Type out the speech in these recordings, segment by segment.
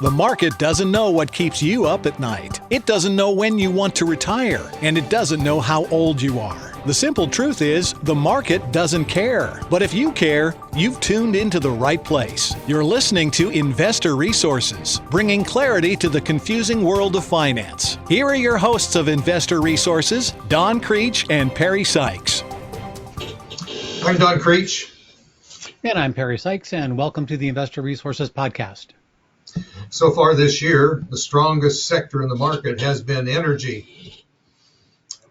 The market doesn't know what keeps you up at night. It doesn't know when you want to retire, and it doesn't know how old you are. The simple truth is, the market doesn't care. But if you care, you've tuned into the right place. You're listening to Investor Resources, bringing clarity to the confusing world of finance. Here are your hosts of Investor Resources, Don Creech and Perry Sykes. I'm Don Creech. And I'm Perry Sykes, and welcome to the Investor Resources Podcast. So far this year, the strongest sector in the market has been energy.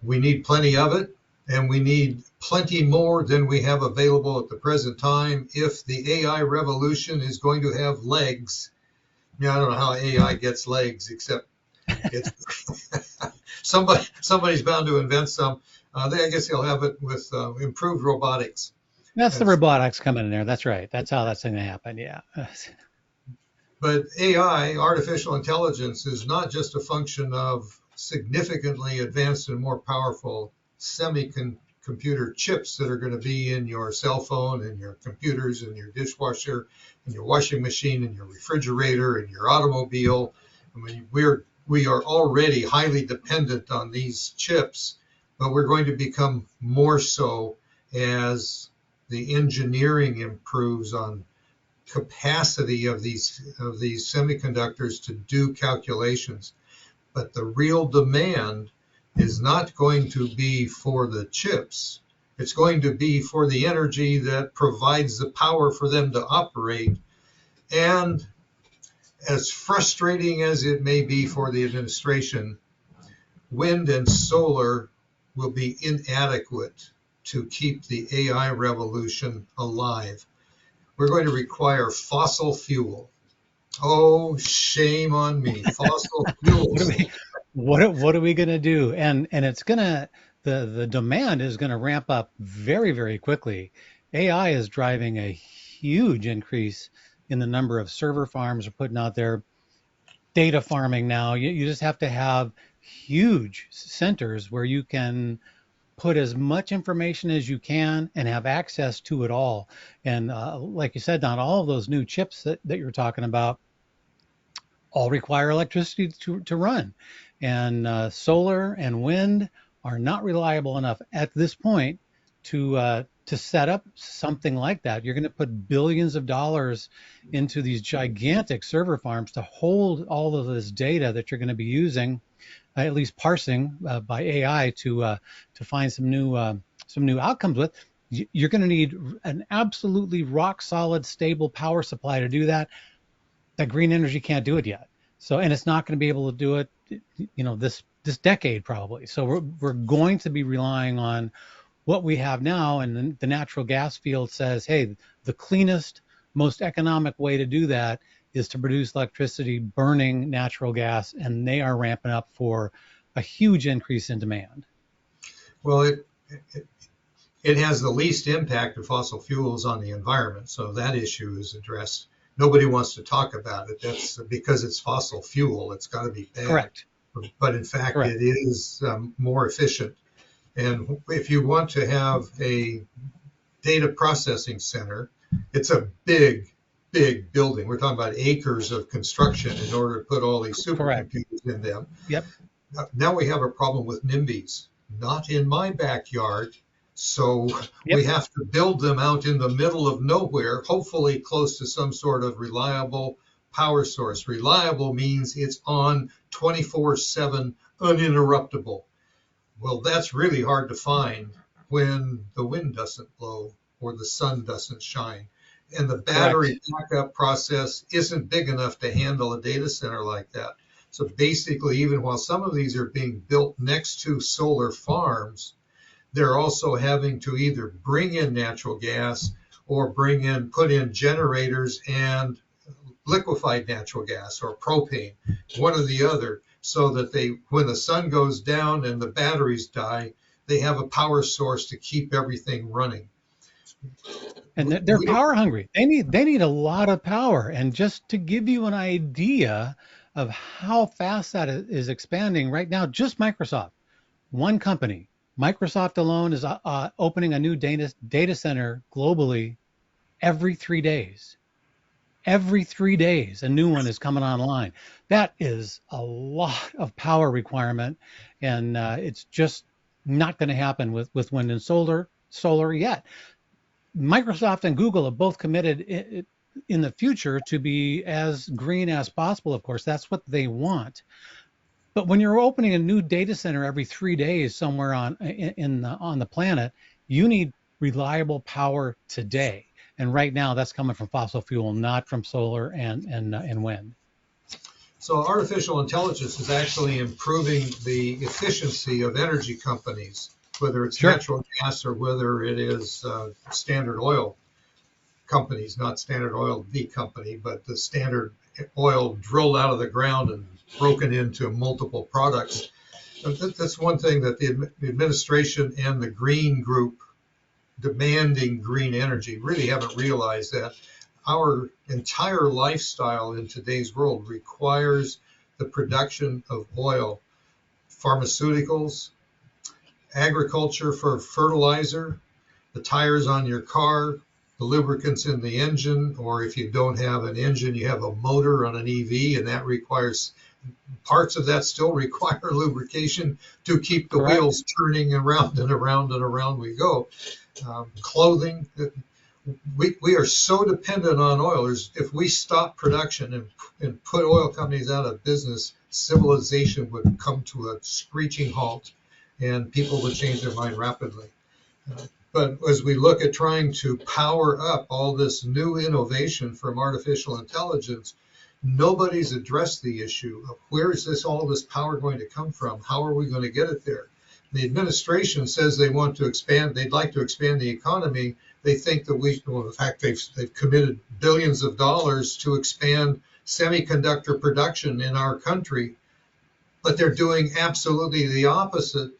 We need plenty of it, and we need plenty more than we have available at the present time if the AI revolution is going to have legs. I don't know how AI gets legs, except it's somebody's bound to invent some. I guess they'll have it with improved robotics. That's the robotics coming in there. That's right. That's how that's going to happen. Yeah. But AI, artificial intelligence, is not just a function of significantly advanced and more powerful semiconductor chips that are going to be in your cell phone and your computers and your dishwasher and your washing machine and your refrigerator and your automobile. I mean, we are already highly dependent on these chips, but we're going to become more so as the engineering improves on capacity of these semiconductors to do calculations. But the real demand is not going to be for the chips. It's going to be for the energy that provides the power for them to operate. And as frustrating as it may be for the administration, wind and solar will be inadequate to keep the AI revolution alive. We're going to require fossil fuel. Oh, shame on me. Fossil fuels. What are we going to do? And it's going to, the demand is going to ramp up very, very quickly. AI is driving a huge increase in the number of server farms are putting out there. Data farming now, you just have to have huge centers where you can put as much information as you can and have access to it all. And like you said, Don, all of those new chips that you're talking about all require electricity to run. And solar and wind are not reliable enough at this point to set up something like that. You're going to put billions of dollars into these gigantic server farms to hold all of this data that you're going to be using, at least parsing by AI to find some new outcomes with. You're going to need an absolutely rock solid, stable power supply to do that. That green energy can't do it yet. So, and it's not going to be able to do it, this decade probably. So we're going to be relying on what we have now, and the natural gas field says, hey, the cleanest, most economic way to do that is to produce electricity burning natural gas, and they are ramping up for a huge increase in demand. Well, it has the least impact of fossil fuels on the environment, so that issue is addressed. Nobody wants to talk about it. That's because it's fossil fuel. It's got to be bad. Correct. But in fact, Correct. It is more efficient. And if you want to have a data processing center, it's a big building. We're talking about acres of construction in order to put all these supercomputers in them. Yep. Now we have a problem with NIMBYs. Not in my backyard. So we have to build them out in the middle of nowhere, hopefully close to some sort of reliable power source. Reliable means it's on 24/7, uninterruptible. Well, that's really hard to find when the wind doesn't blow or the sun doesn't shine. And the battery backup process isn't big enough to handle a data center like that. So basically, even while some of these are being built next to solar farms, they're also having to either bring in natural gas or put in generators and liquefied natural gas or propane, one or the other, so that when the sun goes down and the batteries die, they have a power source to keep everything running. And they're power hungry. They need a lot of power. And just to give you an idea of how fast that is expanding right now, just Microsoft, one company, Microsoft alone is opening a new data center globally every 3 days. every 3 days, a new one is coming online. That is a lot of power requirement, and it's just not going to happen with wind and solar yet. Microsoft and Google have both committed in the future to be as green as possible. Of course, that's what they want. But when you're opening a new data center every 3 days somewhere on the planet, you need reliable power today. And right now, that's coming from fossil fuel, not from solar and wind. So artificial intelligence is actually improving the efficiency of energy companies, whether it's Sure. natural gas or whether it is Standard Oil companies, not Standard Oil, the company, but the Standard Oil drilled out of the ground and broken into multiple products. That's one thing that the administration and the green group demanding green energy really haven't realized, that our entire lifestyle in today's world requires the production of oil, pharmaceuticals, agriculture for fertilizer, the tires on your car, the lubricants in the engine, or if you don't have an engine, you have a motor on an EV, and that requires parts of that still require lubrication to keep the Correct. wheels turning around and around and around we go. Clothing, we are so dependent on oil. If we stop production and put oil companies out of business, civilization would come to a screeching halt and people would change their mind rapidly. But as we look at trying to power up all this new innovation from artificial intelligence, nobody's addressed the issue of where is all this power going to come from? How are we going to get it there? The administration says they want to expand, they'd like to expand the economy. They think that in fact, they've committed billions of dollars to expand semiconductor production in our country, but they're doing absolutely the opposite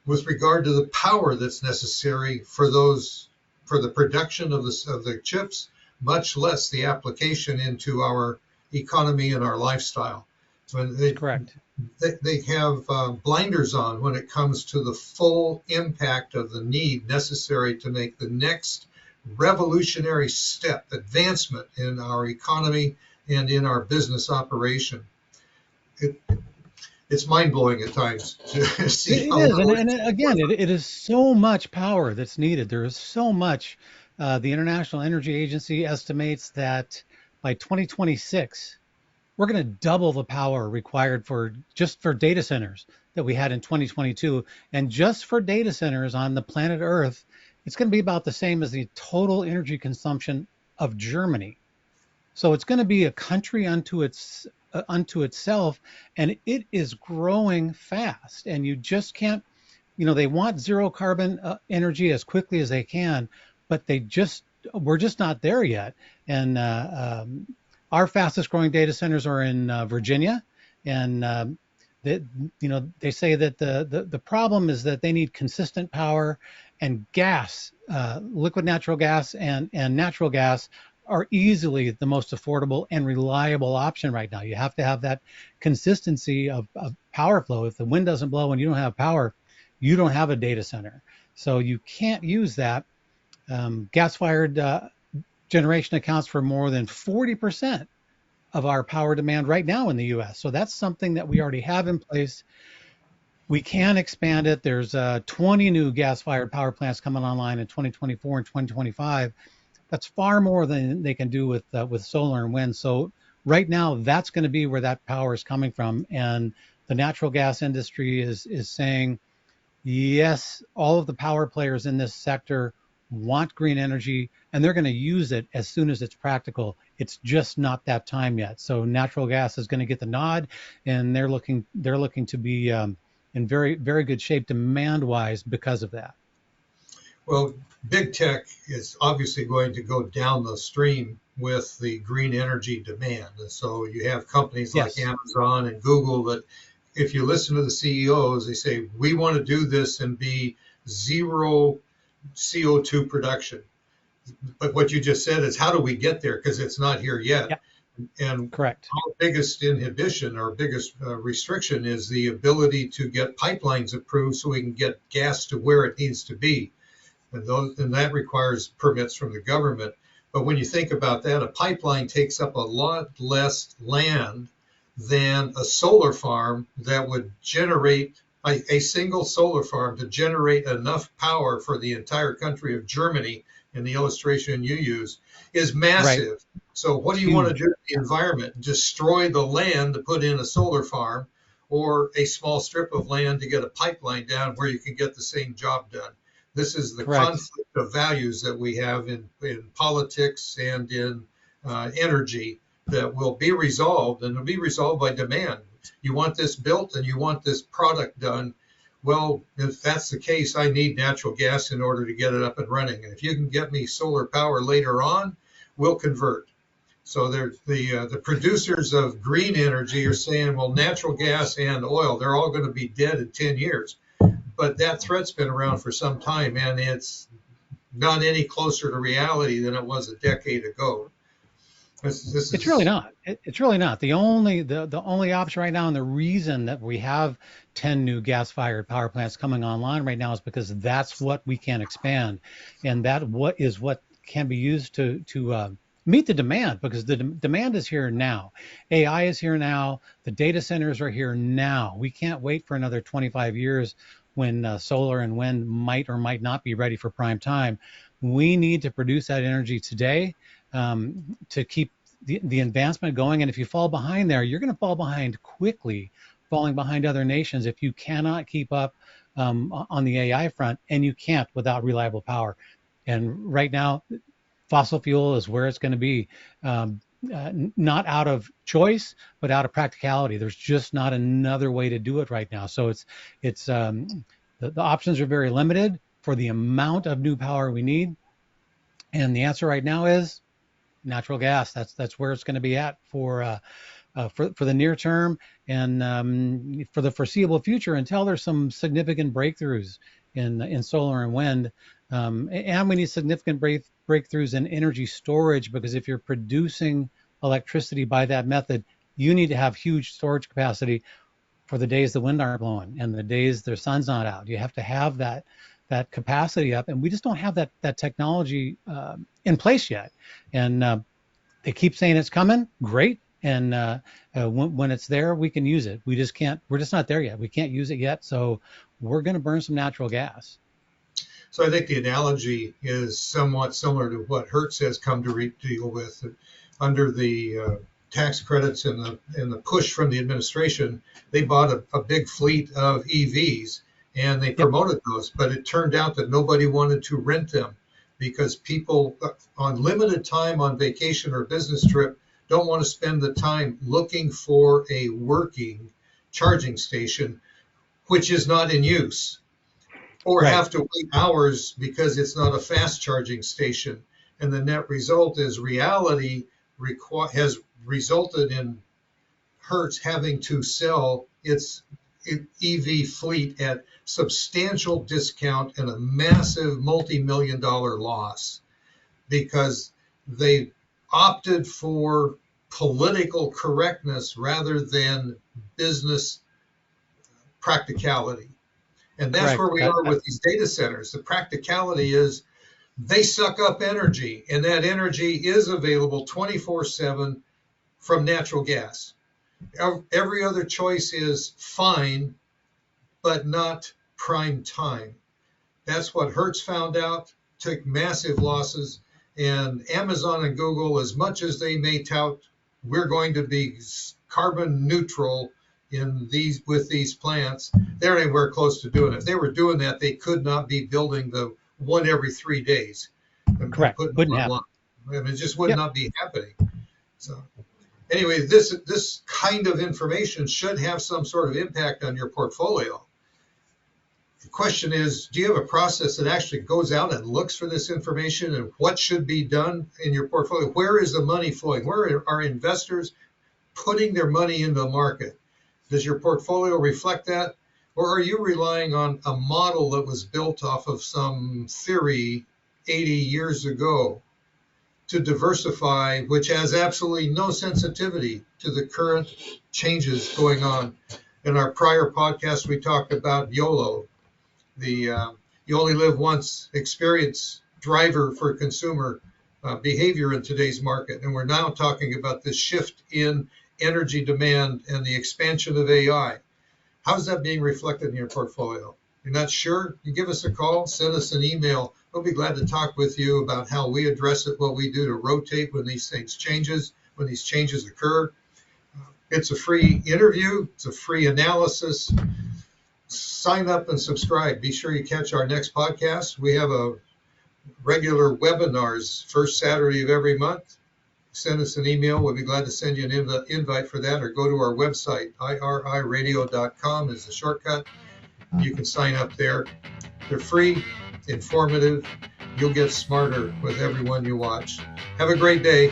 with regard to the power that's necessary for the production of the chips, much less the application into our economy and our lifestyle. When Correct. they have blinders on when it comes to the full impact of the need necessary to make the next revolutionary step, advancement in our economy and in our business operation. It's mind-blowing at times to see It how is, little and again, it is so much power that's needed. There is so much. The International Energy Agency estimates that by 2026, we're going to double the power required for data centers that we had in 2022, and just for data centers on the planet Earth, it's going to be about the same as the total energy consumption of Germany. So it's going to be a country unto itself, and it is growing fast. And you just can't, they want zero carbon energy as quickly as they can, but we're just not there yet. And our fastest growing data centers are in Virginia, and they say that the problem is that they need consistent power, and gas, liquid natural gas and natural gas are easily the most affordable and reliable option right now. You have to have that consistency of power flow. If the wind doesn't blow and you don't have power, you don't have a data center. So you can't use that. Gas-fired generation accounts for more than 40% of our power demand right now in the US. So that's something that we already have in place. We can expand it. There's 20 new gas-fired power plants coming online in 2024 and 2025. That's far more than they can do with solar and wind. So right now, that's going to be where that power is coming from. And the natural gas industry is saying, yes, all of the power players in this sector want green energy, and they're going to use it as soon as it's practical. It's just not that time yet. So natural gas is going to get the nod, and they're looking to be in very, very good shape demand-wise because of that. Well, big tech is obviously going to go down the stream with the green energy demand. And so you have companies like Yes. Amazon and Google that, if you listen to the CEOs, they say, we want to do this and be zero CO2 production. But what you just said is, how do we get there? Because it's not here yet. Yep. And Correct. our biggest inhibition or biggest restriction is the ability to get pipelines approved so we can get gas to where it needs to be. And that requires permits from the government. But when you think about that, a pipeline takes up a lot less land than a solar farm that would generate a single solar farm to generate enough power for the entire country of Germany, in the illustration you use, is Right. massive. So what do you want to Huge. do to the environment? Destroy the land to put in a solar farm, or a small strip of land to get a pipeline down where you can get the same job done? This is the Correct. conflict of values that we have in politics and in energy that will be resolved, and will be resolved by demand. You want this built and you want this product done. Well, if that's the case, I need natural gas in order to get it up and running. And if you can get me solar power later on, we'll convert. So the producers of green energy are saying, well, natural gas and oil, they're all going to be dead in 10 years. But that threat's been around for some time, and it's not any closer to reality than it was a decade ago. This It's really is not. It's really not. The only option right now, and the reason that we have 10 new gas-fired power plants coming online right now is because that's what we can expand, and what can be used to meet the demand, because the demand is here now. AI is here now. The data centers are here now. We can't wait for another 25 years when solar and wind might or might not be ready for prime time. We need to produce that energy today, to keep the advancement going. And if you fall behind there, you're going to fall behind quickly, falling behind other nations if you cannot keep up on the AI front, and you can't without reliable power. And right now, fossil fuel is where it's going to be, not out of choice, but out of practicality. There's just not another way to do it right now. So the options are very limited for the amount of new power we need. And the answer right now is natural gas. That's where it's going to be at for the near term, and for the foreseeable future, until there's some significant breakthroughs in solar and wind. And we need significant breakthroughs in energy storage, because if you're producing electricity by that method, you need to have huge storage capacity for the days the wind aren't blowing and the days the sun's not out. You have to have that capacity up, and we just don't have that technology in place yet. And they keep saying it's coming. Great. And when it's there, we can use it. We just can't. We're just not there yet. We can't use it yet. So we're going to burn some natural gas. So I think the analogy is somewhat similar to what Hertz has come to deal with under the tax credits and the push from the administration. They bought a big fleet of EVs and they Yep. promoted those, but it turned out that nobody wanted to rent them because people on limited time on vacation or business trip don't want to spend the time looking for a working charging station, which is not in use, or Right. have to wait hours because it's not a fast charging station. And the net result is reality has resulted in Hertz having to sell its EV fleet at substantial discount and a massive multi-million-dollar loss because they opted for political correctness rather than business practicality. And that's where Correct. we are with these data centers. The practicality is they suck up energy, and that energy is available 24/7 from natural gas. Every other choice is fine, but not prime time. That's what Hertz found out, took massive losses. And Amazon and Google, as much as they may tout, we're going to be carbon neutral with these plants, they're anywhere close to doing it. If they were doing that, they could not be building the one every 3 days and Correct. putting them Wouldn't online. happen. I mean, it just would Yep. not be happening. So anyway, this kind of information should have some sort of impact on your portfolio. The question is, do you have a process that actually goes out and looks for this information and what should be done in your portfolio? Where is the money flowing? Where are investors putting their money into the market? Does your portfolio reflect that? Or are you relying on a model that was built off of some theory 80 years ago to diversify, which has absolutely no sensitivity to the current changes going on? In our prior podcast, we talked about YOLO, the you only live once experience driver for consumer behavior in today's market. And we're now talking about this shift in energy demand and the expansion of AI. How's that being reflected in your portfolio? You're not sure? You give us a call, send us an email. We'll be glad to talk with you about how we address it, what we do to rotate when these changes occur. It's a free interview. It's a free analysis. Sign up and subscribe. Be sure you catch our next podcast. We have a regular webinars first Saturday of every month. Send us an email. We'll be glad to send you an invite for that, or go to our website. iriradio.com is the shortcut. You can sign up there. They're free, informative. You'll get smarter with every one you watch. Have a great day.